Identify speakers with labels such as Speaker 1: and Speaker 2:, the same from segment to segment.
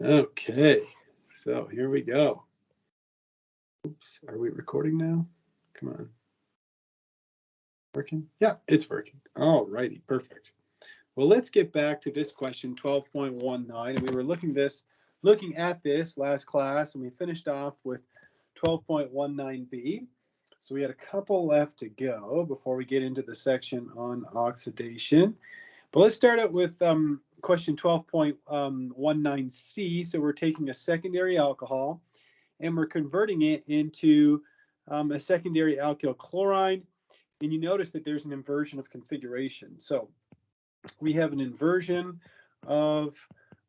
Speaker 1: Okay, so here we go. Oops, are we recording now? Come on. Working? Yeah, it's working. All righty, perfect. Well, let's get back to this question, 12.19. And we were looking at this last class, and we finished off with 12.19b. So we had a couple left to go before we get into the section on oxidation. But let's start out with question 12.19c. So we're taking a secondary alcohol and we're converting it into a secondary alkyl chloride. And you notice that there's an inversion of configuration. So we have an inversion of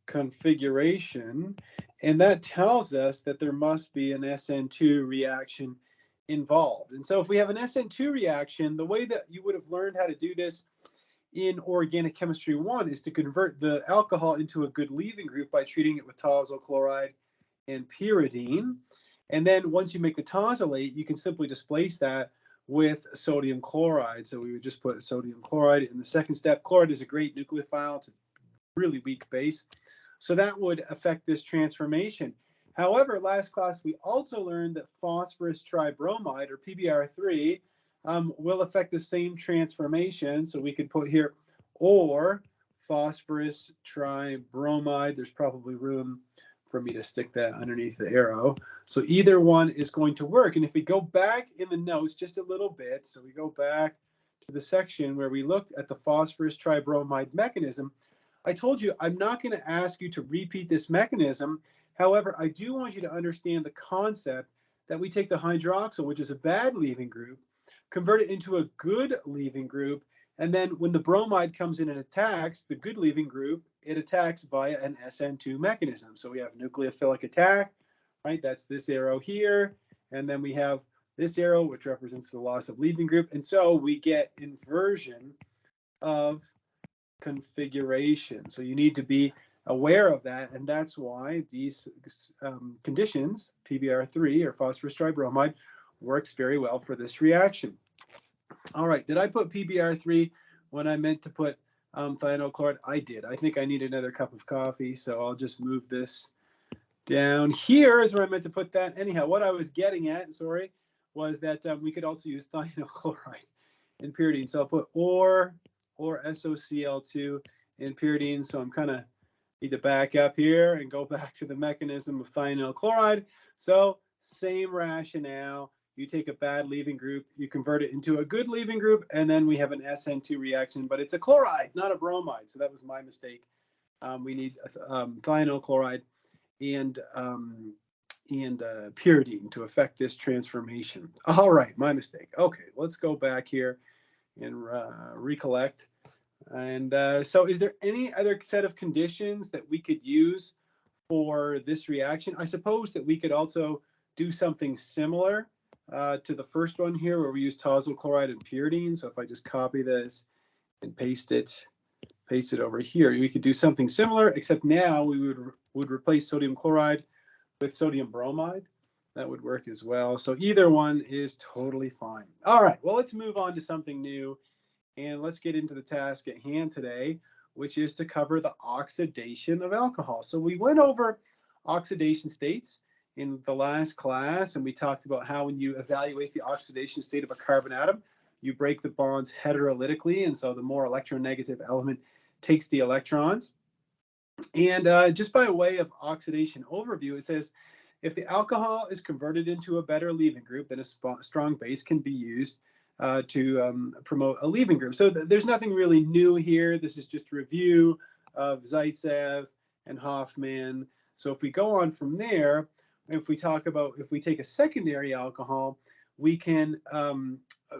Speaker 1: configuration, and that tells us that there must be an SN2 reaction involved. And so if we have an SN2 reaction, the way that you would have learned how to do this in Organic Chemistry 1 is to convert the alcohol into a good leaving group by treating it with tazol chloride and pyridine. And then once you make the tazolate, you can simply displace that with sodium chloride. So we would just put sodium chloride in the second step. Chloride is a great nucleophile. It's a really weak base. So that would affect this transformation. However, last class, we also learned that phosphorus tribromide, or PBr3, will affect the same transformation. So we could put here, or phosphorus tribromide. There's probably room for me to stick that underneath the arrow. So either one is going to work. And if we go back in the notes just a little bit, so we go back to the section where we looked at the phosphorus tribromide mechanism, I told you I'm not going to ask you to repeat this mechanism. However, I do want you to understand the concept that we take the hydroxyl, which is a bad leaving group, convert it into a good leaving group, and then when the bromide comes in and attacks the good leaving group, it attacks via an SN2 mechanism. So we have nucleophilic attack, right? That's this arrow here. And then we have this arrow, which represents the loss of leaving group. And so we get inversion of configuration. So you need to be aware of that. And that's why these conditions, PBr3 or phosphorus tribromide, works very well for this reaction. All right, did I put PBr3 when I meant to put thionyl chloride? I did. I think I need another cup of coffee, so I'll just move this down. Here is where I meant to put that. Anyhow, what I was getting at, sorry, was that we could also use thionyl chloride in pyridine. So I'll put or SOCl2 in pyridine. So I'm kind of need to back up here and go back to the mechanism of thionyl chloride. So same rationale. You take a bad leaving group, you convert it into a good leaving group, and then we have an SN2 reaction, but it's a chloride, not a bromide. So that was my mistake. We need thionyl chloride and pyridine to affect this transformation. All right, my mistake. Okay, let's go back here and recollect. And so is there any other set of conditions that we could use for this reaction? I suppose that we could also do something similar to the first one here where we use tazol chloride and pyridine. So if I just copy this and paste it over here, we could do something similar, except now we would replace sodium chloride with sodium bromide. That would work as well. So either one is totally fine. All right, well, let's move on to something new. And let's get into the task at hand today, which is to cover the oxidation of alcohol. So we went over oxidation states in the last class, and we talked about how when you evaluate the oxidation state of a carbon atom, you break the bonds heterolytically, and so the more electronegative element takes the electrons. And just by way of oxidation overview, it says, if the alcohol is converted into a better leaving group, then a strong base can be used to promote a leaving group. So there's nothing really new here. This is just a review of Zaitsev and Hoffman. So if we go on from there, if we take a secondary alcohol, we can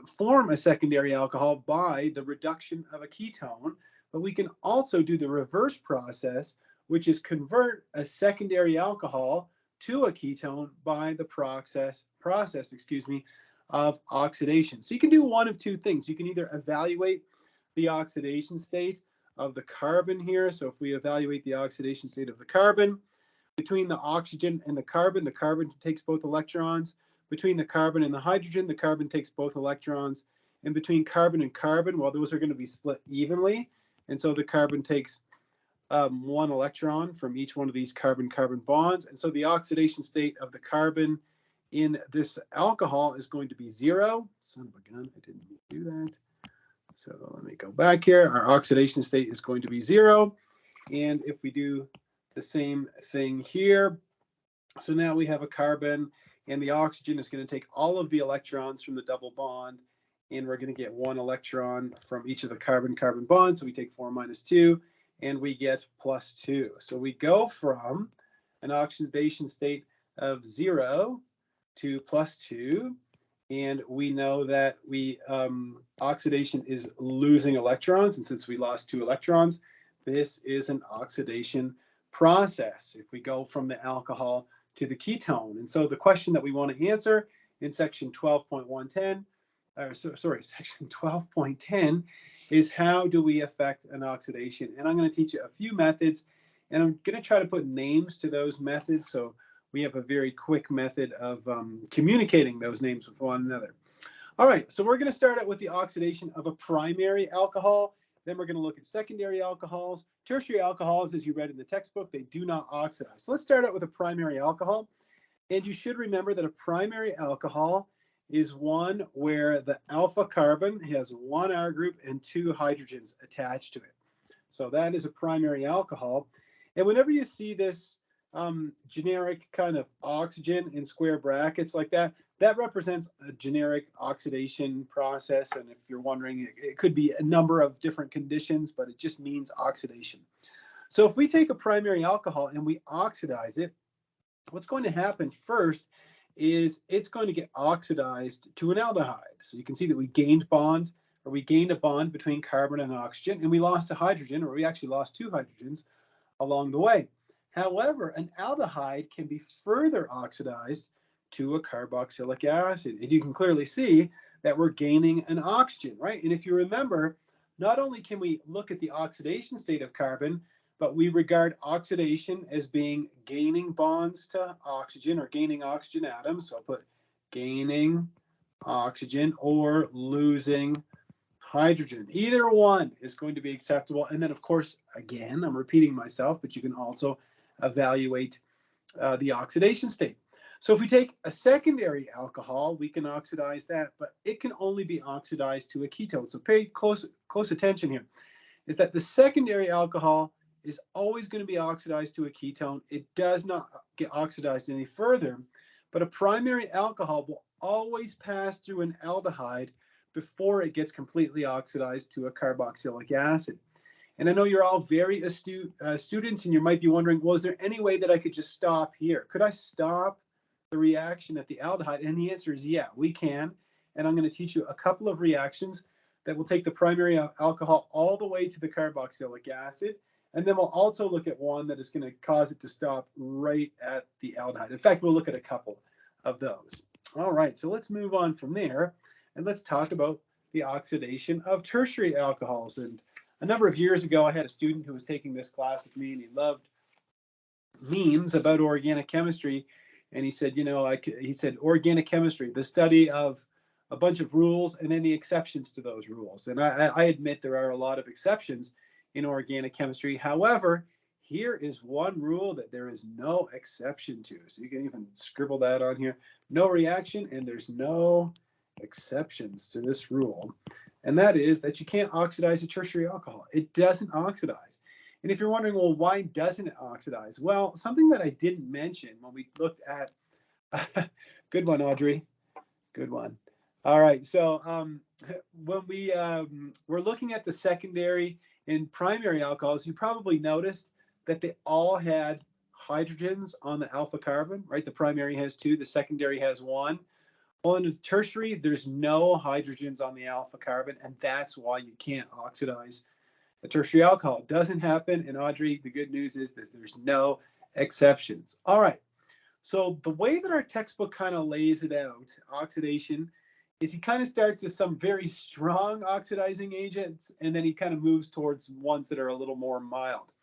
Speaker 1: form a secondary alcohol by the reduction of a ketone, but we can also do the reverse process, which is convert a secondary alcohol to a ketone by the process of oxidation. So you can do one of two things. You can either evaluate the oxidation state of the carbon here. So if we evaluate the oxidation state of the carbon, between the oxygen and the carbon takes both electrons. Between the carbon and the carbon takes both electrons. And between carbon and carbon, well, those are going to be split evenly. And so the carbon takes one electron from each one of these carbon-carbon bonds. And so the oxidation state of the carbon in this alcohol is going to be 0. Son of a gun, I didn't do that. So let me go back here. Our oxidation state is going to be 0. And if we do the same thing here, so now we have a carbon, and the oxygen is going to take all of the electrons from the double bond, and we're going to get 1 electron from each of the carbon-carbon bonds. So we take 4 minus 2, and we get plus 2. So we go from an oxidation state of 0 to plus 2. And we know that oxidation is losing electrons. And since we lost 2 electrons, this is an oxidation process if we go from the alcohol to the ketone. And so the question that we want to answer in section 12.110, section 12.10 is how do we affect an oxidation? And I'm going to teach you a few methods, and I'm going to try to put names to those methods so we have a very quick method of communicating those names with one another. All right, so we're going to start out with the oxidation of a primary alcohol. Then we're going to look at secondary alcohols. Tertiary alcohols, as you read in the textbook, they do not oxidize. So let's start out with a primary alcohol. And you should remember that a primary alcohol is one where the alpha carbon has 1 R group and 2 hydrogens attached to it. So that is a primary alcohol. And whenever you see this generic kind of oxygen in square brackets like that, that represents a generic oxidation process. And if you're wondering, it could be a number of different conditions, but it just means oxidation. So if we take a primary alcohol and we oxidize it, what's going to happen first is it's going to get oxidized to an aldehyde. So you can see that we gained a bond between carbon and oxygen, and we lost a hydrogen, or we actually lost 2 hydrogens along the way. However, an aldehyde can be further oxidized to a carboxylic acid. And you can clearly see that we're gaining an oxygen, right? And if you remember, not only can we look at the oxidation state of carbon, but we regard oxidation as being gaining bonds to oxygen or gaining oxygen atoms. So I'll put gaining oxygen or losing hydrogen. Either one is going to be acceptable. And then, of course, again, I'm repeating myself, but you can also evaluate the oxidation state. So if we take a secondary alcohol, we can oxidize that, but it can only be oxidized to a ketone. So pay close attention here, is that the secondary alcohol is always going to be oxidized to a ketone. It does not get oxidized any further, but a primary alcohol will always pass through an aldehyde before it gets completely oxidized to a carboxylic acid. And I know you're all very astute students, and you might be wondering, well, is there any way that I could just stop here? Could I stop the reaction at the aldehyde? And the answer is yeah, we can. And I'm going to teach you a couple of reactions that will take the primary alcohol all the way to the carboxylic acid. And then we'll also look at one that is going to cause it to stop right at the aldehyde. In fact, we'll look at a couple of those. All right, so let's move on from there, and let's talk about the oxidation of tertiary alcohols. And a number of years ago, I had a student who was taking this class with me, and he loved memes about organic chemistry. And he said, he said, organic chemistry, the study of a bunch of rules and then the exceptions to those rules. And I admit there are a lot of exceptions in organic chemistry. However, here is one rule that there is no exception to. So you can even scribble that on here. No reaction, and there's no exceptions to this rule. And that is that you can't oxidize a tertiary alcohol. It doesn't oxidize. And if you're wondering, well, why doesn't it oxidize? Well, something that I didn't mention when we looked at, good one, Audrey, good one. All right, so when we were looking at the secondary and primary alcohols, you probably noticed that they all had hydrogens on the alpha carbon, right? The primary has 2, the secondary has 1. Well, in the tertiary, there's no hydrogens on the alpha carbon, and that's why you can't oxidize a tertiary alcohol. It doesn't happen, and Audrey, the good news is that there's no exceptions. All right, so the way that our textbook kind of lays it out, oxidation, is he kind of starts with some very strong oxidizing agents, and then he kind of moves towards ones that are a little more mild.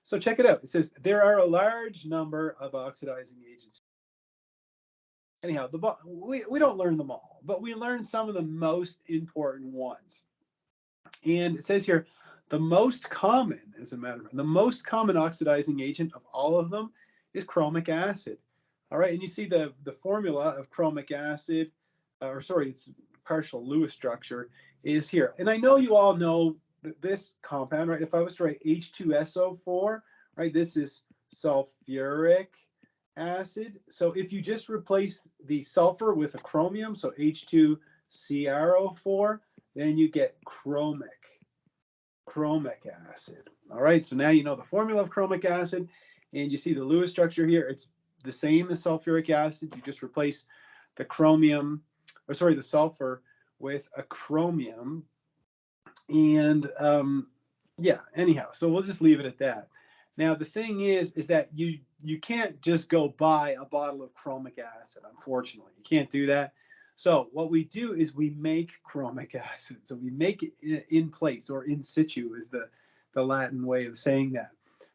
Speaker 1: So check it out. It says there are a large number of oxidizing agents. Anyhow, we don't learn them all, but we learn some of the most important ones. And it says here, The most common, as a matter of fact, the most common oxidizing agent of all of them is chromic acid. All right, and you see the formula of chromic acid, or sorry, its partial Lewis structure is here. And I know you all know that this compound, right? If I was to write H2SO4, right, this is sulfuric acid. So if you just replace the sulfur with a chromium, so H2CrO4, then you get chromic acid. All right, so now you know the formula of chromic acid, and you see the Lewis structure here. It's the same as sulfuric acid. You just replace the chromium, or sorry, the sulfur with a chromium. And yeah, anyhow, so we'll just leave it at that. Now the thing is that you can't just go buy a bottle of chromic acid. Unfortunately, you can't do that. So what we do is we make chromic acid. So we make it in place, or in situ is the Latin way of saying that.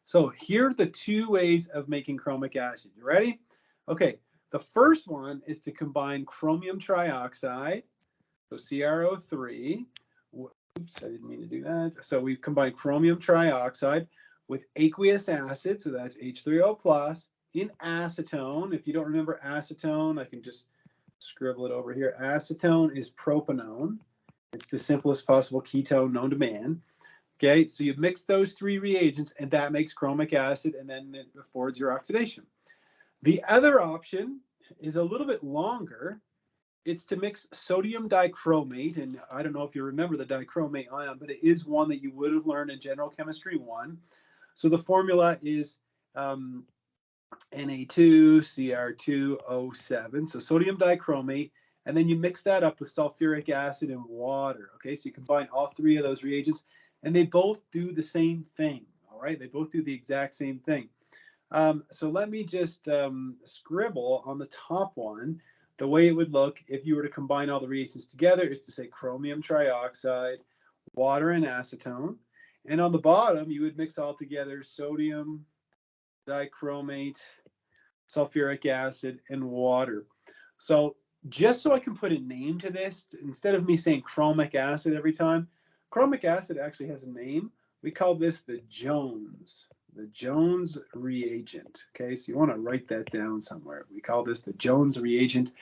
Speaker 1: So here are the two ways of making chromic acid. You ready? Okay, the first one is to combine chromium trioxide, so CrO3. Oops, I didn't mean to do that. So we combine chromium trioxide with aqueous acid, so that's H3O plus, in acetone. If you don't remember acetone, I can just scribble it over here. Acetone is propanone. It's the simplest possible ketone known to man. Okay, so you mix those three reagents, and that makes chromic acid, and then it affords your oxidation. The other option is a little bit longer. It's to mix sodium dichromate, and I don't know if you remember the dichromate ion, but it is one that you would have learned in General Chemistry 1. So the formula is Na2Cr2O7, so sodium dichromate, and then you mix that up with sulfuric acid and water. Okay, so you combine all three of those reagents, and they both do the same thing. All right, they both do the exact same thing. So let me just scribble on the top one. The way it would look if you were to combine all the reagents together is to say chromium trioxide, water, and acetone. And on the bottom, you would mix all together sodium dichromate, sulfuric acid, and water. So just so I can put a name to this, instead of me saying chromic acid every time, chromic acid actually has a name. We call this the Jones reagent. Okay, so you want to write that down somewhere. We call this the Jones reagent.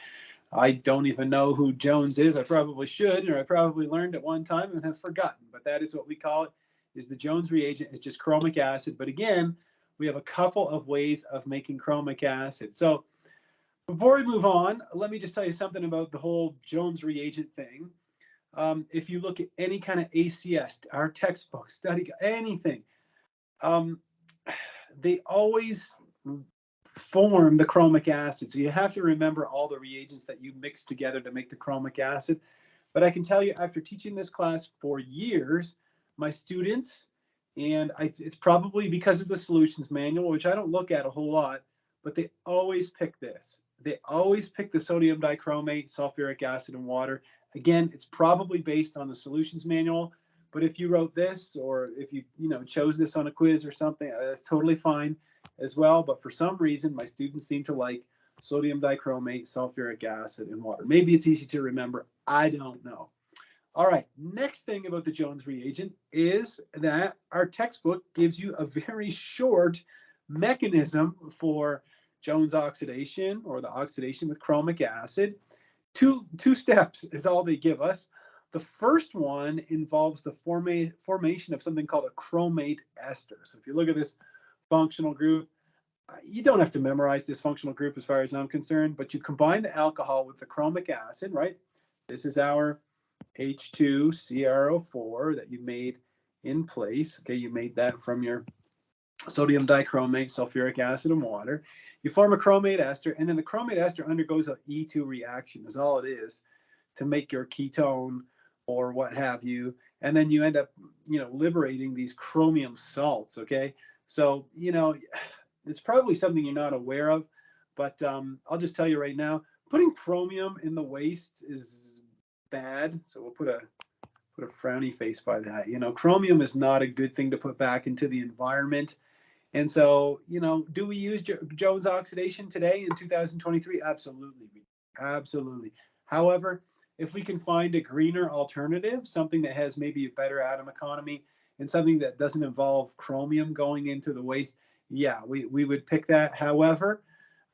Speaker 1: I don't even know who Jones is. I probably should, or I probably learned at one time and have forgotten, but that is what we call it, is the Jones reagent. It's just chromic acid. But again, we have a couple of ways of making chromic acid. So before we move on, let me just tell you something about the whole Jones reagent thing. If you look at any kind of ACS, our textbook, study, anything, they always form the chromic acid. So you have to remember all the reagents that you mix together to make the chromic acid. But I can tell you, after teaching this class for years, my students, and it's probably because of the solutions manual, which I don't look at a whole lot, but they always pick this. They always pick the sodium dichromate, sulfuric acid, and water. Again, it's probably based on the solutions manual, but if you wrote this, or if you chose this on a quiz or something, that's totally fine as well. But for some reason, my students seem to like sodium dichromate, sulfuric acid, and water. Maybe it's easy to remember. I don't know. All right, next thing about the Jones reagent is that our textbook gives you a very short mechanism for Jones oxidation, or the oxidation with chromic acid. Two steps is all they give us. The first one involves the formation of something called a chromate ester. So if you look at this functional group, you don't have to memorize this functional group as far as I'm concerned, but you combine the alcohol with the chromic acid, right? This is our H2CrO4 that you made in place. Okay, you made that from your sodium dichromate, sulfuric acid, and water. You form a chromate ester, and then the chromate ester undergoes an E2 reaction, is all it is, to make your ketone or what have you. And then you end up, liberating these chromium salts. Okay, so it's probably something you're not aware of, but I'll just tell you right now, putting chromium in the waste is bad. So we'll put a frowny face by that. Chromium is not a good thing to put back into the environment. And so, do we use Jones oxidation today in 2023? Absolutely. Absolutely. However, if we can find a greener alternative, something that has maybe a better atom economy and something that doesn't involve chromium going into the waste, yeah, we would pick that. However,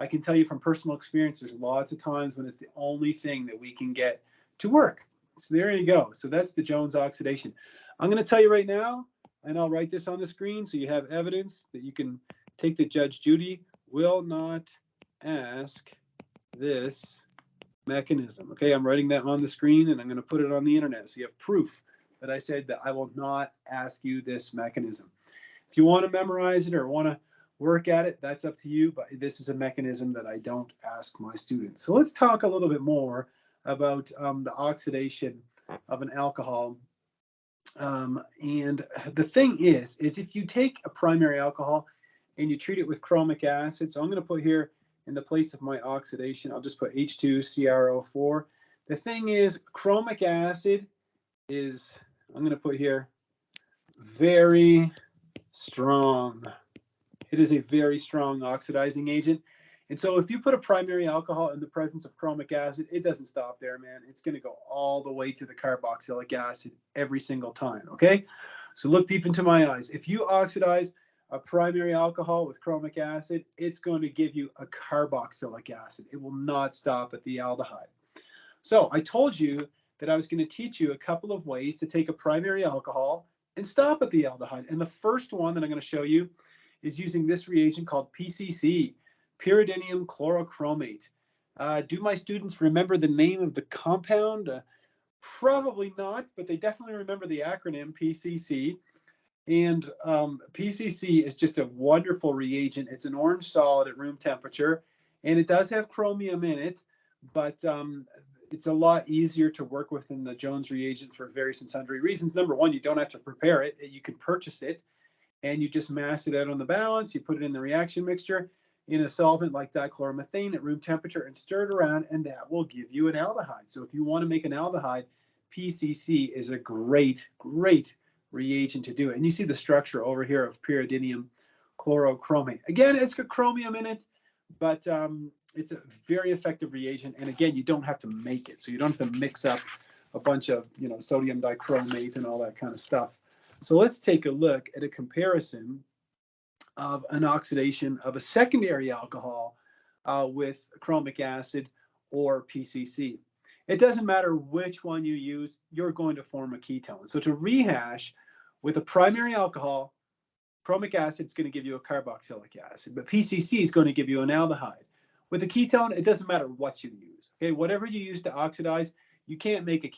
Speaker 1: I can tell you from personal experience, there's lots of times when it's the only thing that we can get to work. So there you go. So that's the Jones oxidation. I'm going to tell you right now, and I'll write this on the screen so you have evidence that you can take that Judge Judy will not ask this mechanism. Okay, I'm writing that on the screen and I'm going to put it on the internet so you have proof that I said that I will not ask you this mechanism. If you want to memorize it or want to work at it, that's up to you, but this is a mechanism that I don't ask my students. So let's talk a little bit more about the oxidation of an alcohol. And the thing is if you take a primary alcohol and you treat it with chromic acid, so I'm going to put here in the place of my oxidation, I'll just put H2CrO4. The thing is, chromic acid is, I'm going to put here, very strong. It is a very strong oxidizing agent. And so if you put a primary alcohol in the presence of chromic acid, it doesn't stop there, man. It's going to go all the way to the carboxylic acid every single time, okay? So look deep into my eyes. If you oxidize a primary alcohol with chromic acid, it's going to give you a carboxylic acid. It will not stop at the aldehyde. So I told you that I was going to teach you a couple of ways to take a primary alcohol and stop at the aldehyde. And the first one that I'm going to show you is using this reagent called PCC, pyridinium chlorochromate. Do my students remember the name of the compound? Probably not, but they definitely remember the acronym PCC. And PCC is just a wonderful reagent. It's an orange solid at room temperature, and it does have chromium in it, but it's a lot easier to work with in the Jones reagent for various and sundry reasons. Number one, you don't have to prepare it. You can purchase it, and you just mass it out on the balance. You put it in the reaction mixture in a solvent like dichloromethane at room temperature and stir it around, and that will give you an aldehyde. So if you want to make an aldehyde, PCC is a great, great reagent to do it. And you see the structure over here of pyridinium chlorochromate. Again, it's got chromium in it, but it's a very effective reagent. And again, you don't have to make it. So you don't have to mix up a bunch of, sodium dichromate and all that kind of stuff. So let's take a look at a comparison of an oxidation of a secondary alcohol with chromic acid or PCC. It doesn't matter which one you use, you're going to form a ketone. So to rehash, with a primary alcohol, chromic acid is going to give you a carboxylic acid, but PCC is going to give you an aldehyde. With a ketone, it doesn't matter what you use. Okay, whatever you use to oxidize, you can't make an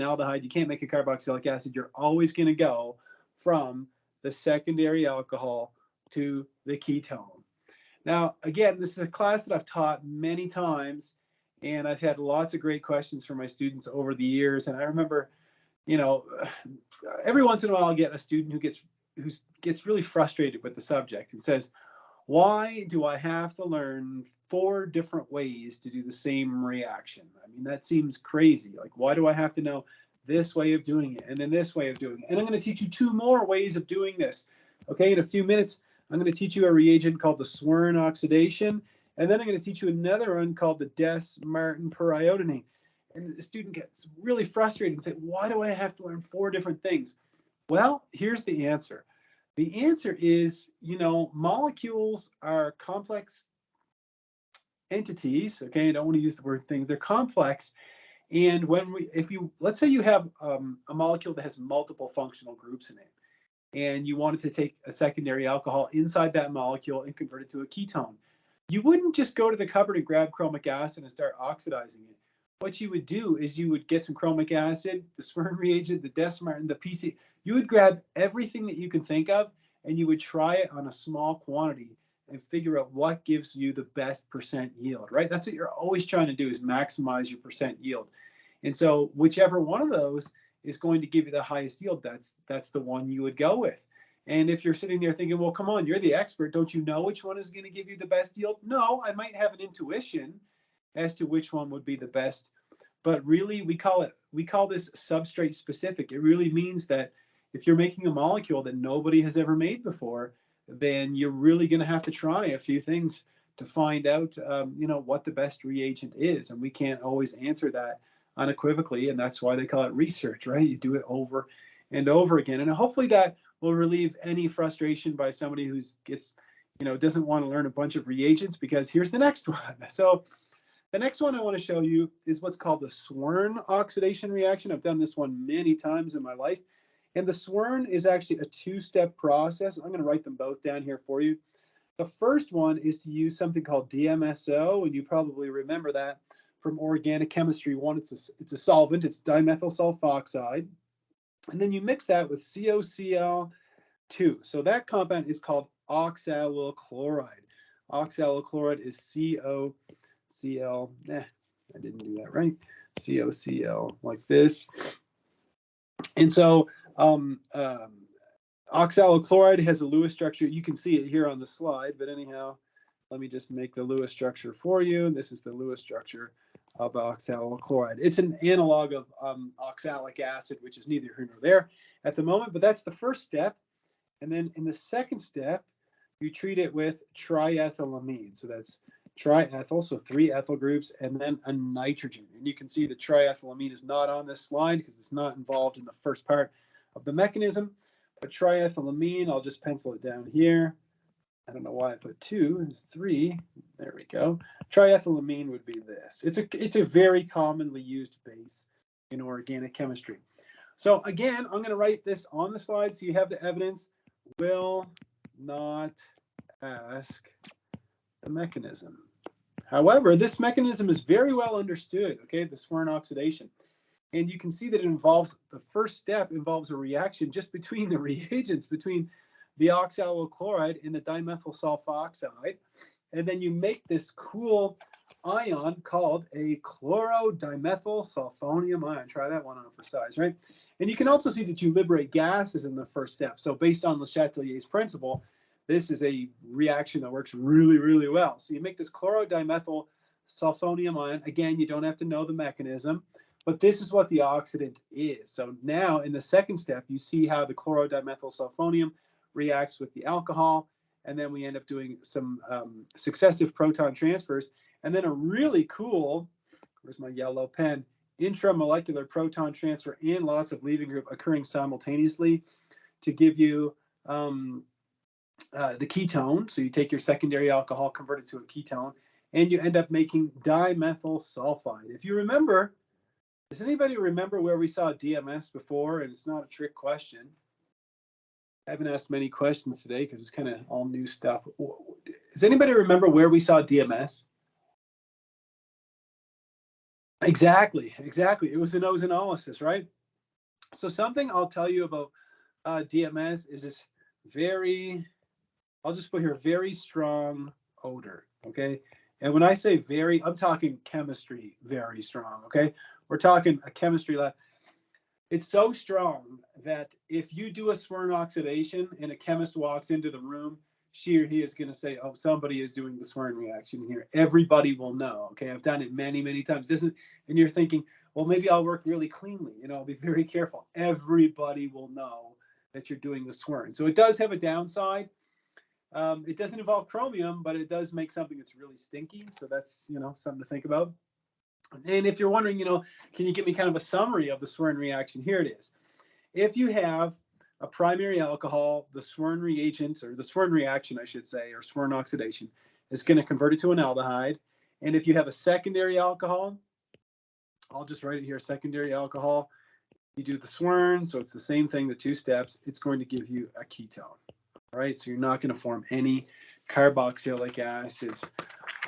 Speaker 1: aldehyde, you can't make a carboxylic acid. You're always going to go from the secondary alcohol to the ketone. Now, again, this is a class that I've taught many times, and I've had lots of great questions from my students over the years. And I remember, every once in a while I'll get a student who gets really frustrated with the subject and says, why do I have to learn 4 different ways to do the same reaction? I mean, that seems crazy. Like, why do I have to know this way of doing it and then this way of doing it? And I'm going to teach you 2 more ways of doing this. Okay, in a few minutes, I'm going to teach you a reagent called the Swern oxidation, and then I'm going to teach you another one called the Des-Martin periodinate. And the student gets really frustrated and says, why do I have to learn 4 different things? Well, here's the answer. The answer is, molecules are complex entities. Okay, I don't want to use the word things. They're complex. And let's say you have a molecule that has multiple functional groups in it, and you wanted to take a secondary alcohol inside that molecule and convert it to a ketone, you wouldn't just go to the cupboard and grab chromic acid and start oxidizing it. What you would do is you would get some chromic acid, the Swern reagent, the Des-Martin, the PC. You would grab everything that you can think of, and you would try it on a small quantity and figure out what gives you the best percent yield, right? That's what you're always trying to do, is maximize your percent yield. And so whichever one of those is going to give you the highest yield, that's the one you would go with. And if you're sitting there thinking, well, come on, you're the expert, don't you know which one is going to give you the best yield? No, I might have an intuition as to which one would be the best, but really we call this substrate specific. It really means that if you're making a molecule that nobody has ever made before, then you're really going to have to try a few things to find out what the best reagent is. And we can't always answer that unequivocally, and that's why they call it research, right? You do it over and over again. And hopefully that will relieve any frustration by somebody who's doesn't want to learn a bunch of reagents, because here's the next one. So the next one I want to show you is what's called the Swern oxidation reaction. I've done this one many times in my life. And the Swern is actually a two-step process. I'm going to write them both down here for you. The first one is to use something called DMSO, and you probably remember that from organic chemistry 1. It's a solvent, it's dimethyl sulfoxide. And then you mix that with COCl2. So that compound is called oxalyl chloride. Oxalyl chloride is COCl. I didn't do that right. COCl, like this. And so oxalyl chloride has a Lewis structure. You can see it here on the slide, but anyhow, let me just make the Lewis structure for you. This is the Lewis structure of oxalyl chloride. It's an analog of oxalic acid, which is neither here nor there at the moment, but that's the first step. And then in the second step, you treat it with triethylamine. So that's triethyl, so 3 ethyl groups, and then a nitrogen. And you can see the triethylamine is not on this slide because it's not involved in the first part of the mechanism. But triethylamine, I'll just pencil it down here. I don't know why I put 2, it's 3. There we go. Triethylamine would be this. It's a very commonly used base in organic chemistry. So again, I'm going to write this on the slide so you have the evidence. Will not ask the mechanism. However, this mechanism is very well understood, okay, the Swern oxidation. And you can see that it involves, the first step involves a reaction just between the reagents, between the oxalyl chloride and the dimethyl sulfoxide. And then you make this cool ion called a chlorodimethyl sulfonium ion. Try that one on for size, right? And you can also see that you liberate gases in the first step. So based on Le Chatelier's principle, this is a reaction that works really, really well. So you make this chlorodimethyl sulfonium ion. Again, you don't have to know the mechanism, but this is what the oxidant is. So now in the second step, you see how the chlorodimethyl sulfonium reacts with the alcohol, and then we end up doing some successive proton transfers, and then a really cool, where's my yellow pen, intramolecular proton transfer and loss of leaving group occurring simultaneously to give you the ketone. So you take your secondary alcohol, convert it to a ketone, and you end up making dimethyl sulfide. If you remember, does anybody remember where we saw DMS before? And it's not a trick question. I haven't asked many questions today because it's kind of all new stuff. Does anybody remember where we saw DMS? Exactly. It was in ozonolysis, right? So something I'll tell you about DMS is this very, I'll just put here, very strong odor, okay? And when I say very, I'm talking chemistry very strong, okay? We're talking a chemistry lab. It's so strong that if you do a Swern oxidation and a chemist walks into the room, she or he is going to say, oh, somebody is doing the Swern reaction here. Everybody will know. Okay, I've done it many, many times. And you're thinking, well, maybe I'll work really cleanly. I'll be very careful. Everybody will know that you're doing the Swern. So it does have a downside. It doesn't involve chromium, but it does make something that's really stinky. So that's, something to think about. And if you're wondering, can you give me kind of a summary of the Swern reaction? Here it is. If you have a primary alcohol, the Swern reagent, or the Swern reaction, I should say, or Swern oxidation, is going to convert it to an aldehyde. And if you have a secondary alcohol, I'll just write it here, secondary alcohol, you do the Swern, so it's the same thing, the 2 steps, it's going to give you a ketone. All right, so you're not going to form any carboxylic acids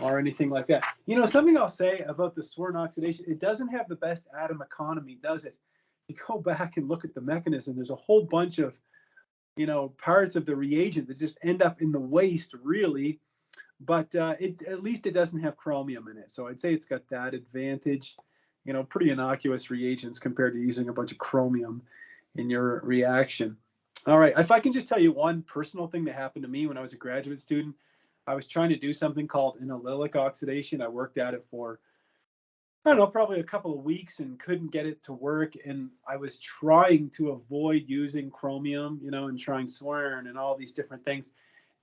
Speaker 1: or anything like that. Something I'll say about the Swern oxidation, it doesn't have the best atom economy, does it? You go back and look at the mechanism, there's a whole bunch of, parts of the reagent that just end up in the waste, really. But at least it doesn't have chromium in it. So I'd say it's got that advantage, pretty innocuous reagents compared to using a bunch of chromium in your reaction. All right, if I can just tell you one personal thing that happened to me when I was a graduate student. I was trying to do something called an allylic oxidation. I worked at it for, I don't know, probably a couple of weeks and couldn't get it to work. And I was trying to avoid using chromium, and trying Swern and all these different things.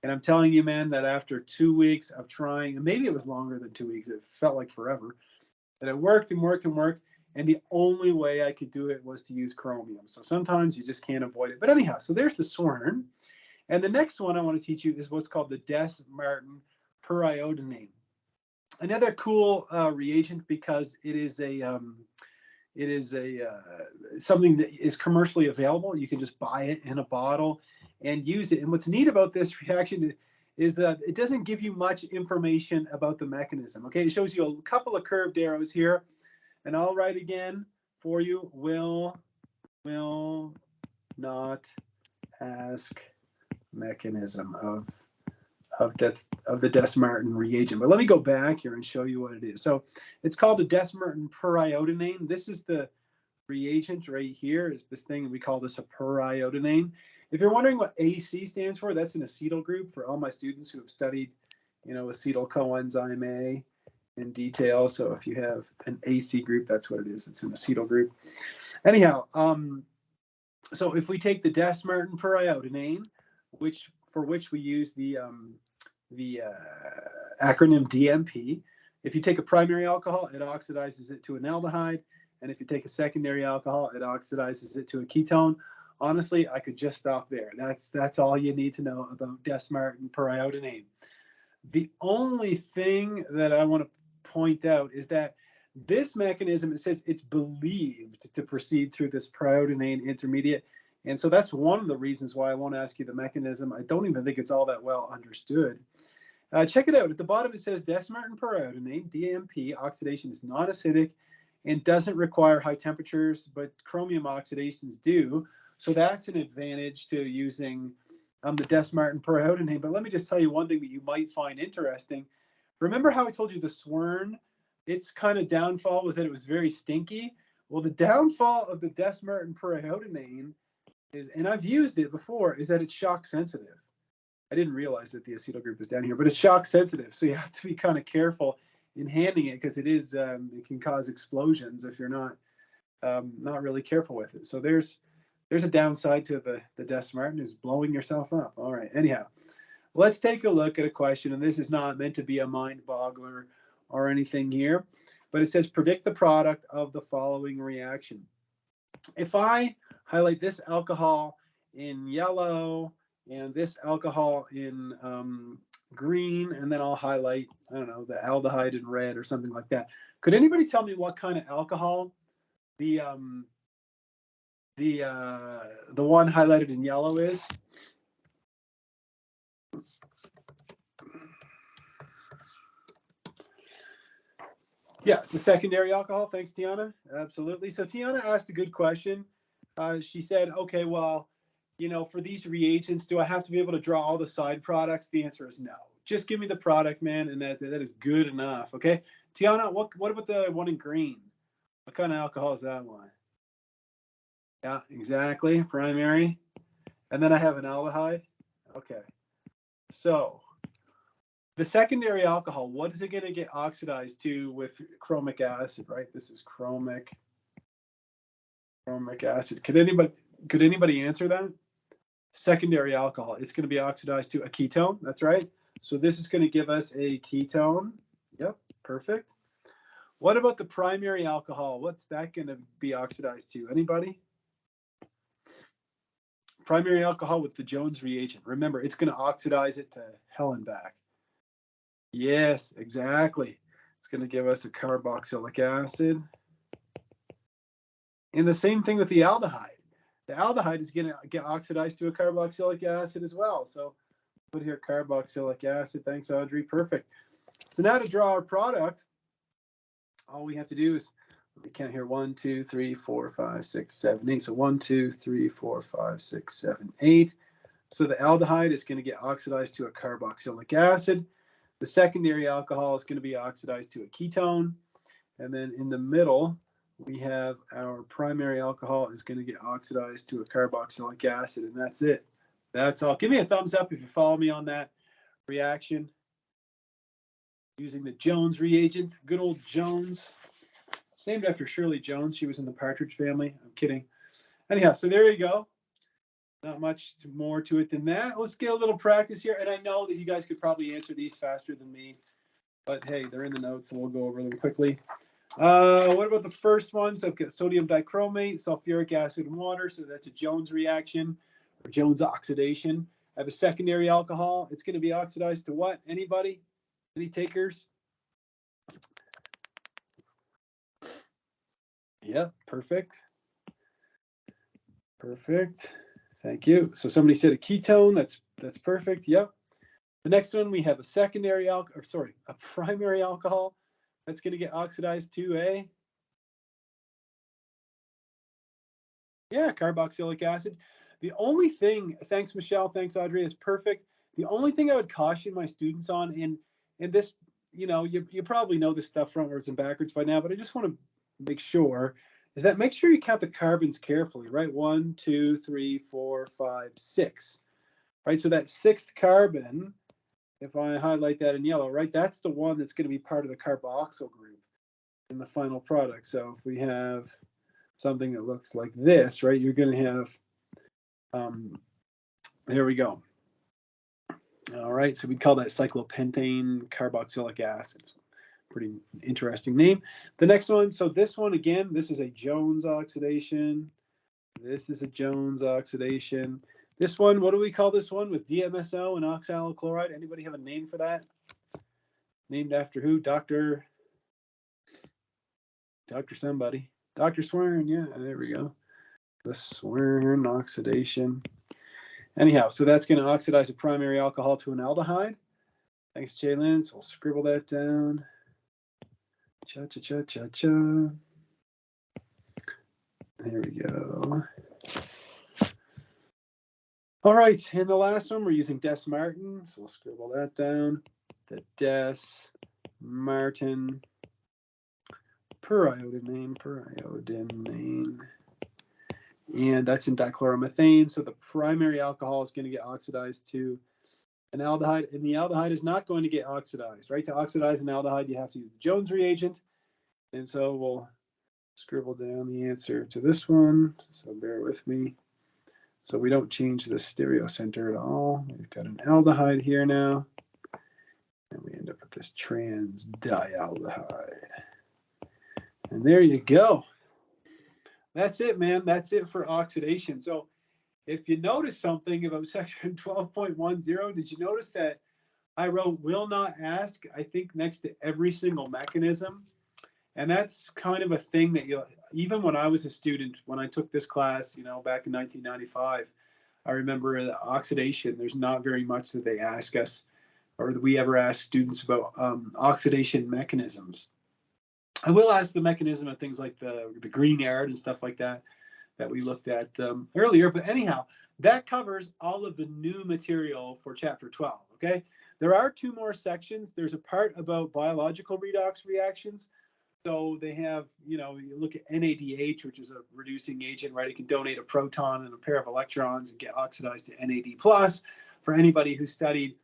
Speaker 1: And I'm telling you, man, that after 2 weeks of trying, and maybe it was longer than 2 weeks, it felt like forever, that it worked and worked and worked. And the only way I could do it was to use chromium. So sometimes you just can't avoid it. But anyhow, so there's the SWERN. And the next one I want to teach you is what's called the Des-Martin periodinane. Another cool reagent because it is something that is commercially available. You can just buy it in a bottle and use it. And what's neat about this reaction is that it doesn't give you much information about the mechanism. Okay, it shows you a couple of curved arrows here, and I'll write again for you: will not ask mechanism of the Des-Martin reagent. But let me go back here and show you what it is. So it's called a Des-Martin periodinane. This is the reagent right here. Is this thing, we call this a periodinane. If you're wondering what AC stands for, that's an acetyl group for all my students who have studied, acetyl coenzyme A in detail. So if you have an AC group, that's what it is. It's an acetyl group. Anyhow, so if we take the Des-Martin periodinane, for which we use the acronym DMP. If you take a primary alcohol, it oxidizes it to an aldehyde. And if you take a secondary alcohol, it oxidizes it to a ketone. Honestly, I could just stop there. That's all you need to know about Des-Martin periodinane. The only thing that I want to point out is that this mechanism, it says it's believed to proceed through this periodinane intermediate. And so that's one of the reasons why I won't ask you the mechanism. I don't even think it's all that well understood. Check it out. At the bottom, it says Des-Martin periodinane, DMP, oxidation is non-acidic and doesn't require high temperatures, but chromium oxidations do. So that's an advantage to using the Des-Martin periodinane. But let me just tell you one thing that you might find interesting. Remember how I told you the SWERN, its kind of downfall was that it was very stinky? Well, the downfall of the Des-Martin periodinane is, and I've used it before, is that it's shock sensitive. I didn't realize that the acetyl group is down here, but it's shock sensitive. So you have to be kind of careful in handling it because it can cause explosions if you're not really careful with it. So there's a downside to the Des-Martin, is blowing yourself up. All right, anyhow, let's take a look at a question, and this is not meant to be a mind boggler or anything here, but it says predict the product of the following reaction. If I highlight this alcohol in yellow and this alcohol in green, and then I'll highlight, I don't know, the aldehyde in red or something like that. Could anybody tell me what kind of alcohol the one highlighted in yellow is? Yeah, it's a secondary alcohol. Thanks, Tiana. Absolutely. So Tiana asked a good question. She said, okay, well, for these reagents, do I have to be able to draw all the side products? The answer is no. Just give me the product, man, and that is good enough. Okay, Tiana, what about the one in green? What kind of alcohol is that one? Yeah, exactly, primary. And then I have an aldehyde. Okay, so the secondary alcohol, what is it going to get oxidized to with chromic acid, right? This is chromic acid. Could anybody answer that? Secondary alcohol, it's going to be oxidized to a ketone. That's right. So this is going to give us a ketone. Yep, perfect. What about the primary alcohol? What's that going to be oxidized to? Anybody? Primary alcohol with the Jones reagent. Remember, it's going to oxidize it to hell and back. Yes, exactly. It's going to give us a carboxylic acid. And the same thing with the aldehyde. The aldehyde is going to get oxidized to a carboxylic acid as well. So put here carboxylic acid. Thanks, Audrey. Perfect. So now to draw our product, all we have to do is, let me count here, 1, 2, 3, 4, 5, 6, 7, 8. So 1, 2, 3, 4, 5, 6, 7, 8. So the aldehyde is going to get oxidized to a carboxylic acid. The secondary alcohol is going to be oxidized to a ketone. And then in the middle, we have our primary alcohol is going to get oxidized to a carboxylic acid, and that's it. That's all. Give me a thumbs up if you follow me on that reaction using the Jones reagent. Good old Jones. It's named after Shirley Jones. She was in the Partridge Family. I'm kidding. Anyhow, so there you go. Not much more to it than that. Let's get a little practice here. And I know that you guys could probably answer these faster than me, but hey, they're in the notes, and we'll go over them quickly. What about the first one? So I've got sodium dichromate, sulfuric acid, and water. So that's a Jones reaction or Jones oxidation. I have a secondary alcohol. It's going to be oxidized to what? Anybody? Any takers? Yeah, perfect. Perfect. Thank you. So somebody said a ketone. That's perfect. Yep. The next one, we have a secondary alcohol, or sorry, a primary alcohol. That's going to get oxidized to a, yeah, carboxylic acid. The only thing, thanks Michelle, thanks Audrey, is perfect. The only thing I would caution my students on, and this, you probably know this stuff frontwards and backwards by now, but I just want to make sure, is that make sure you count the carbons carefully, right? 1, 2, 3, 4, 5, 6, right? So that sixth carbon, if I highlight that in yellow, right, that's the one that's going to be part of the carboxyl group in the final product. So if we have something that looks like this, right, you're going to have, there we go. All right, so we'd call that cyclopentane carboxylic acid. Pretty interesting name. The next one, so this one again, this is a Jones oxidation. This is a Jones oxidation. This one, what do we call this one with DMSO and oxalyl chloride? Anybody have a name for that? Named after who? Dr. somebody. Dr. Swern, yeah, there we go. The Swern oxidation. Anyhow, so that's going to oxidize a primary alcohol to an aldehyde. Thanks, Jalen. So we'll scribble that down. Cha-cha-cha-cha-cha. There we go. All right, and the last one, we're using Des Martin. So we'll scribble that down. The Des Martin periodinane. And that's in dichloromethane. So the primary alcohol is going to get oxidized to an aldehyde, and the aldehyde is not going to get oxidized, right? To oxidize an aldehyde, you have to use the Jones reagent. And so we'll scribble down the answer to this one. So bear with me. So we don't change the stereocenter at all. We've got an aldehyde here now. And we end up with this trans dialdehyde. And there you go. That's it, man. That's it for oxidation. So if you notice something about section 12.10, did you notice that I wrote will not ask, I think, next to every single mechanism? And that's kind of a thing that even when I was a student, when I took this class, back in 1995, I remember oxidation, there's not very much that they ask us or that we ever ask students about oxidation mechanisms. I will ask the mechanism of things like the Grignard and stuff like that we looked at earlier. But anyhow, that covers all of the new material for chapter 12, okay? There are 2 more sections. There's a part about biological redox reactions. So they have, you look at NADH, which is a reducing agent, right? It can donate a proton and a pair of electrons and get oxidized to NAD+. For anybody who studied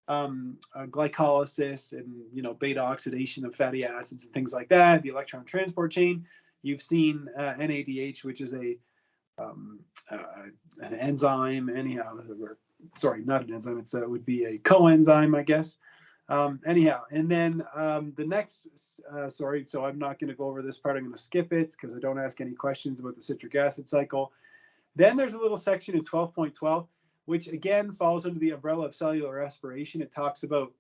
Speaker 1: glycolysis and beta oxidation of fatty acids and things like that, the electron transport chain, you've seen NADH, which is an enzyme. Anyhow, sorry, not an enzyme. It would be a coenzyme, I guess. Anyhow, and then the next, sorry, so I'm not going to go over this part. I'm going to skip it because I don't ask any questions about the citric acid cycle. Then there's a little section in 12.12, which again falls under the umbrella of cellular respiration. It talks about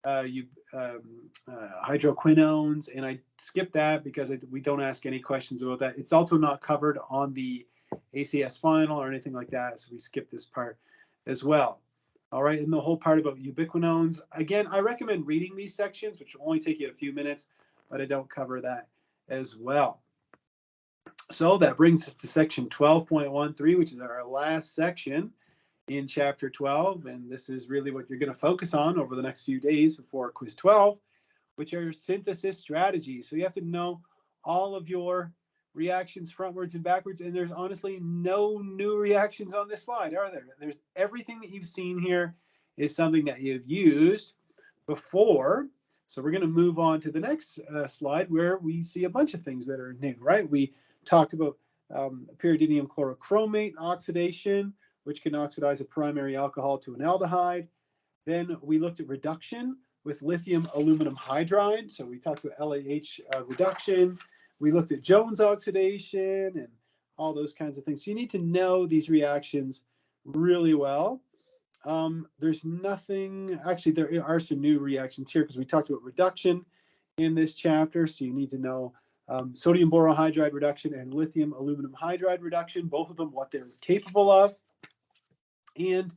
Speaker 1: hydroquinones, and I skipped that because we don't ask any questions about that. It's also not covered on the ACS final or anything like that, so we skip this part as well. All right, and the whole part about ubiquinones, again, I recommend reading these sections, which will only take you a few minutes, but I don't cover that as well. So that brings us to section 12.13, which is our last section in chapter 12. And this is really what you're going to focus on over the next few days before quiz 12, which are synthesis strategies. So you have to know all of your reactions frontwards and backwards. And there's honestly no new reactions on this slide, are there? There's everything that you've seen here is something that you've used before. So we're going to move on to the next slide where we see a bunch of things that are new, right? We talked about pyridinium chlorochromate oxidation, which can oxidize a primary alcohol to an aldehyde. Then we looked at reduction. with lithium aluminum hydride. So we talked about LAH reduction. We looked at Jones oxidation and all those kinds of things. So you need to know these reactions really well. There's nothing, actually there are some new reactions here because we talked about reduction in this chapter. So you need to know sodium borohydride reduction and lithium aluminum hydride reduction, both of them, what they're capable of. And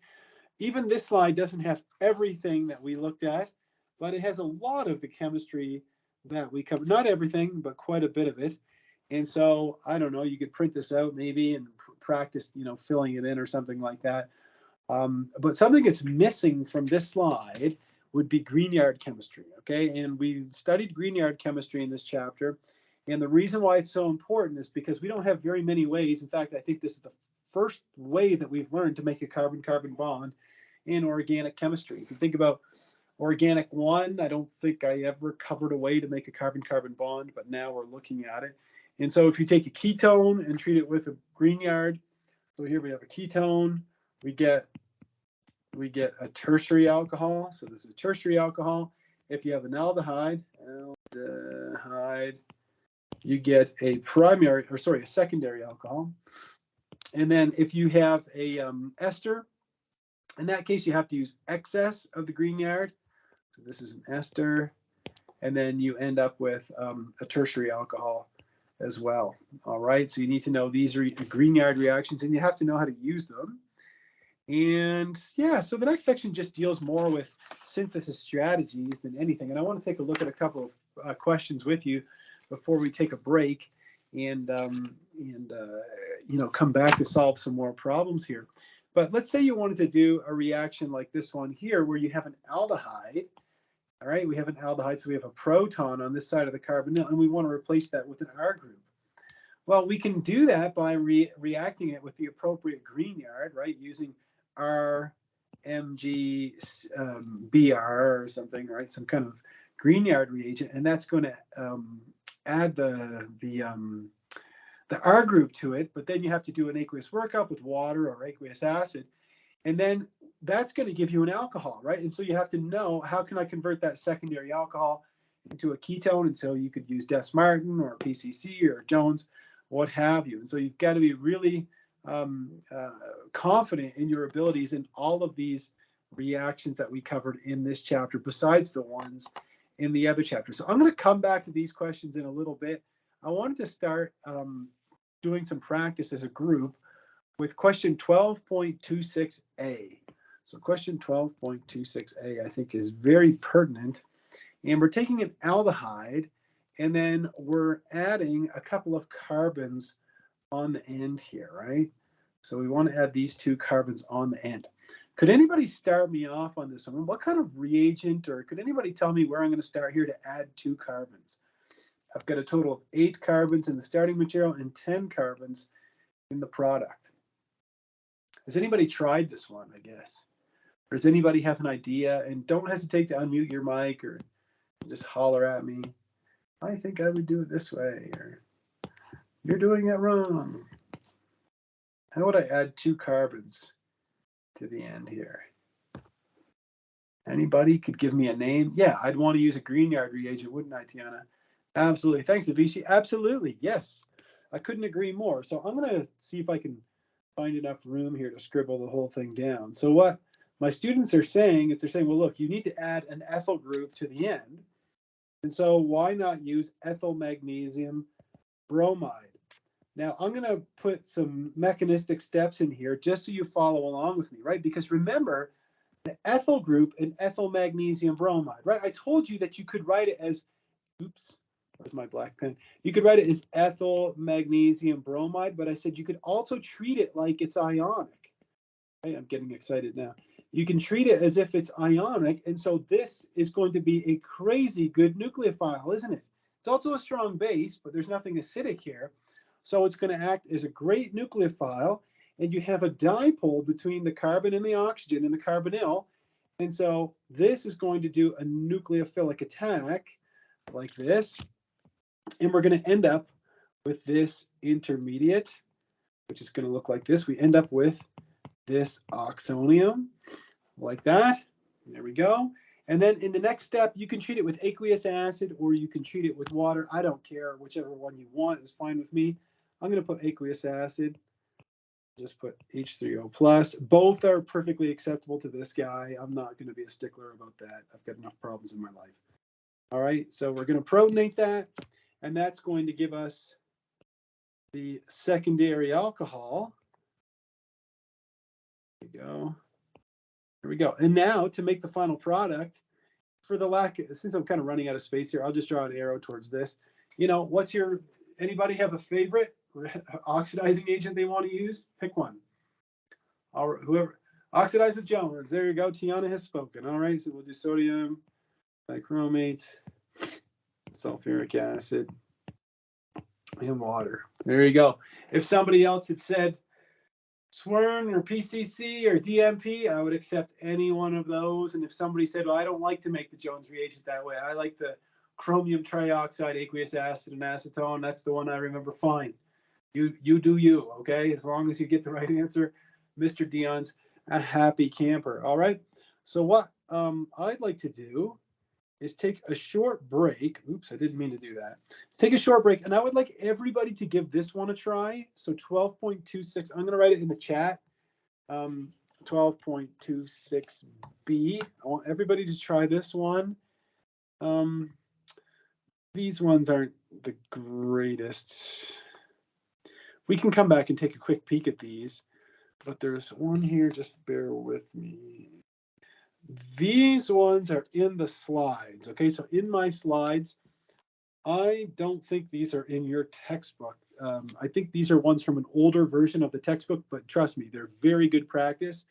Speaker 1: even this slide doesn't have everything that we looked at, but it has a lot of the chemistry that we covered. Not everything, but quite a bit of it. And so, I don't know, you could print this out maybe and practice, filling it in or something like that. But something that's missing from this slide would be Grignard chemistry, okay? And we studied Grignard chemistry in this chapter. And the reason why it's so important is because we don't have very many ways. In fact, I think this is the first way that we've learned to make a carbon-carbon bond in organic chemistry. If you think about organic 1, I don't think I ever covered a way to make a carbon-carbon bond, but now we're looking at it. And so if you take a ketone and treat it with a Grignard, so here we have a ketone, we get a tertiary alcohol. So this is a tertiary alcohol. If you have an aldehyde, you get a secondary alcohol. And then if you have a ester, in that case, you have to use excess of the Grignard. So this is an ester. And then you end up with a tertiary alcohol as well. All right. So you need to know these are Grignard reactions, and you have to know how to use them. And yeah, so the next section just deals more with synthesis strategies than anything. And I want to take a look at a couple of questions with you before we take a break and come back to solve some more problems here. But let's say you wanted to do a reaction like this one here, where you have an aldehyde. All right, we have an aldehyde, so we have a proton on this side of the carbonyl, and we want to replace that with an R group. Well, we can do that by reacting it with the appropriate Grignard, right, using RMG BR or something, right, some kind of Grignard reagent, and that's going to add the R group to it. But then you have to do an aqueous workup with water or aqueous acid, and then that's going to give you an alcohol, right? And so you have to know, how can I convert that secondary alcohol into a ketone? And so you could use Des-Martin or PCC or Jones, what have you. And so you've got to be really confident in your abilities in all of these reactions that we covered in this chapter, besides the ones in the other chapter. So I'm going to come back to these questions in a little bit. I wanted to start doing some practice as a group with question 12.26a. So question 12.26a, I think, is very pertinent. And we're taking an aldehyde, and then we're adding a couple of carbons on the end here, right? So we want to add these 2 carbons on the end. Could anybody start me off on this one? What kind of reagent, or could anybody tell me where I'm going to start here to add 2 carbons? I've got a total of 8 carbons in the starting material and 10 carbons in the product. Has anybody tried this one, I guess? Or does anybody have an idea? And don't hesitate to unmute your mic or just holler at me. I think I would do it this way, or you're doing it wrong. How would I add 2 carbons to the end here? Anybody could give me a name? Yeah, I'd want to use a Grignard reagent, wouldn't I, Tiana? Absolutely. Thanks, Avishi. Absolutely. Yes. I couldn't agree more. So I'm going to see if I can find enough room here to scribble the whole thing down. So what my students are saying is, they're saying, well, look, you need to add an ethyl group to the end. And so why not use ethyl magnesium bromide? Now, I'm going to put some mechanistic steps in here just so you follow along with me, right? Because remember, the ethyl group and ethyl magnesium bromide, right? I told you that you could write it as, oops, where's my black pen? You could write it as ethyl magnesium bromide, but I said you could also treat it like it's ionic. Right? I'm getting excited now. You can treat it as if it's ionic, and so this is going to be a crazy good nucleophile, isn't it? It's also a strong base, but there's nothing acidic here. So it's going to act as a great nucleophile, and you have a dipole between the carbon and the oxygen in the carbonyl. And so this is going to do a nucleophilic attack like this. And we're going to end up with this intermediate, which is going to look like this. We end up with this oxonium like that. There we go. And then in the next step, you can treat it with aqueous acid or you can treat it with water. I don't care. Whichever one you want is fine with me. I'm going to put aqueous acid. Just put H3O plus. Both are perfectly acceptable to this guy. I'm not going to be a stickler about that. I've got enough problems in my life. All right, so we're going to protonate that, and that's going to give us the secondary alcohol. There we go. There we go. And now to make the final product, for the lack, since I'm kind of running out of space here, I'll just draw an arrow towards this. You know, anybody have a favorite oxidizing agent they want to use? Pick one. Whoever, oxidize with Jones. There you go. Tiana has spoken. All right, so we'll do sodium dichromate, sulfuric acid, and water. There you go. If somebody else had said SWERN or PCC or DMP, I would accept any one of those. And if somebody said, well, I don't like to make the Jones reagent that way, I like the chromium trioxide, aqueous acid, and acetone, that's the one I remember, fine. You do you, okay? As long as you get the right answer, Mr. Dion's a happy camper, all right? So what I'd like to do is take a short break. Oops, I didn't mean to do that. Let's take a short break, and I would like everybody to give this one a try. So 12.26, I'm going to write it in the chat. 12.26b. I want everybody to try this one. These ones aren't the greatest. We can come back and take a quick peek at these, but there's one here, just bear with me. These ones are in the slides, okay? So in my slides, I don't think these are in your textbook. I think these are ones from an older version of the textbook, but trust me, they're very good practice.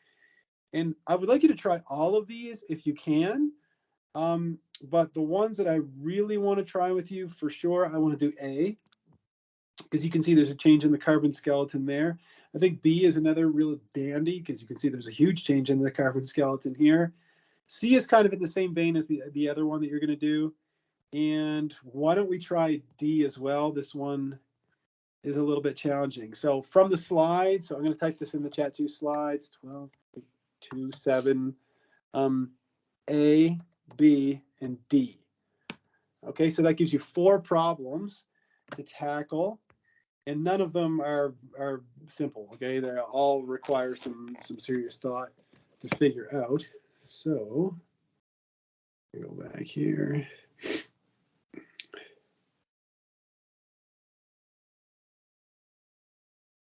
Speaker 1: And I would like you to try all of these if you can. But the ones that I really want to try with you for sure, I want to do A, because you can see there's a change in the carbon skeleton there. I think B is another real dandy, because you can see there's a huge change in the carbon skeleton here. C is kind of in the same vein as the other one that you're going to do. And why don't we try D as well? This one is a little bit challenging. So from the slides, so I'm going to type this in the chat too, slides 12.27, A, B, and D. Okay, so that gives you 4 problems to tackle, and none of them are simple, okay? They all require some serious thought to figure out. So go back here.